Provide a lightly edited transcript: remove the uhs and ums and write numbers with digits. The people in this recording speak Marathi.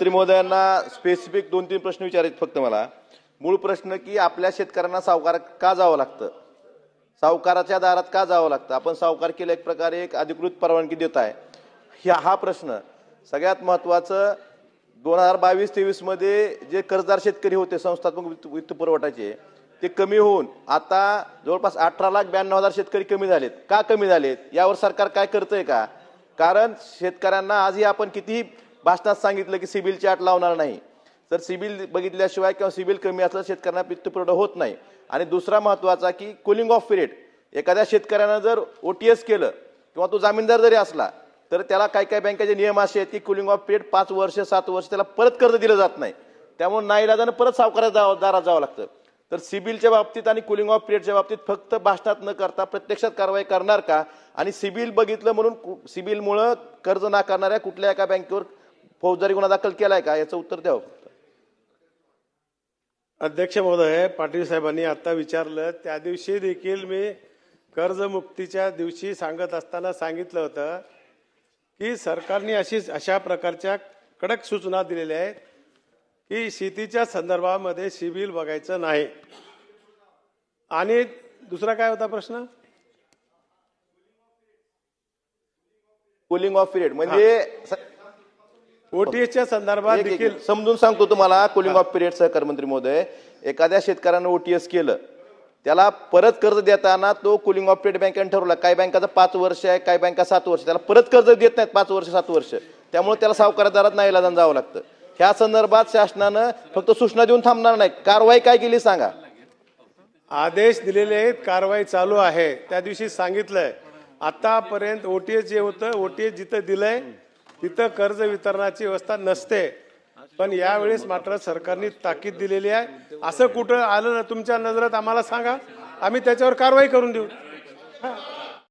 मंत्री महोदयांना स्पेसिफिक 2-3 प्रश्न विचारायचे फक्त मला। मूळ प्रश्न की आपल्या शेतकऱ्यांना सावकार का जावं लागतं, सावकाराच्या दारात का जावं लागतं, आपण सावकार केलं एक प्रकारे एक अधिकृत परवानगी देत आहे, हा प्रश्न सगळ्यात महत्त्वाचं। 2022-23 मध्ये जे कर्जदार शेतकरी होते संस्थात्मक वित्त पुरवठ्याचे ते कमी होऊन आता जवळपास 18,92,000 शेतकरी कमी झालेत। का कमी झालेत यावर सरकार काय करतंय का? कारण शेतकऱ्यांना आजही आपण कितीही भाषणात सांगितलं की सिबिलची अट लावणार नाही, तर सिबिल बघितल्याशिवाय किंवा सिबिल कमी असलं शेतकऱ्यांना वित्त पुरवठा होत नाही। आणि दुसरा महत्त्वाचा की कूलिंग ऑफ पिरियड, एखाद्या शेतकऱ्यानं जर OTS केलं किंवा तो जामीनदार जरी असला तर त्याला काही काही बँकेचे नियम असे आहेत की कूलिंग ऑफ पिरियड 5 वर्ष 7 वर्ष त्याला परत कर्ज दिलं जात नाही, त्यामुळे नाईलाजानं परत सावकाराच्या दारात जावं लागतं। तर सिबिलच्या बाबतीत आणि कूलिंग ऑफ पिरियडच्या बाबतीत फक्त भाषणात न करता प्रत्यक्षात कारवाई करणार का? आणि सिबिल बघितलं म्हणून सिबिलमुळे कर्ज नाकारणाऱ्या कुठल्या एका बँकेवर फौजदारी गुन्हा दाखल केलाय का, याचं उत्तर द्यावं। अध्यक्ष महोदय, पाटील साहेबांनी आता विचारलं त्या दिवशी देखील मी कर्जमुक्तीच्या दिवशी सांगत असताना सांगितलं होतं की सरकारने अशा प्रकारच्या कडक सूचना दिलेल्या आहेत की शेतीच्या संदर्भामध्ये सिबिल बघायचं नाही। आणि दुसरा काय होता प्रश्न? कूलिंग ऑफ पिरियड म्हणजे OTSच्या संदर्भात देखील समजून सांगतो तुम्हाला। कूलिंग ऑफ पिरियड सहकार मंत्री महोदय, एखाद्या शेतकऱ्यानं OTS केलं त्याला परत कर्ज देताना तो कूलिंग ऑफ पिरियड बँकेने ठरवला, काही बँकाचं 5 वर्ष आहे, काही बँका 7 वर्ष, त्याला परत कर्ज देत नाहीत 5 वर्ष 7 वर्ष, त्यामुळे त्याला सावकारदारात नाईलाजानं जावं लागतं। ह्या संदर्भात शासनानं फक्त सूचना देऊन थांबणार नाही, कारवाई काय केली सांगा। आदेश दिलेले आहेत, कारवाई चालू आहे। त्या दिवशी सांगितलंय आतापर्यंत OTS जे होतं, OTS जिथं दिलंय तिथं कर्ज वितरणाची व्यवस्था नसते, पण यावेळेस मात्र सरकारने ताकीद दिलेली आहे। असं कुठं आलं ना तुमच्या नजरेत आम्हाला सांगा, आम्ही त्याच्यावर कारवाई करून देऊ।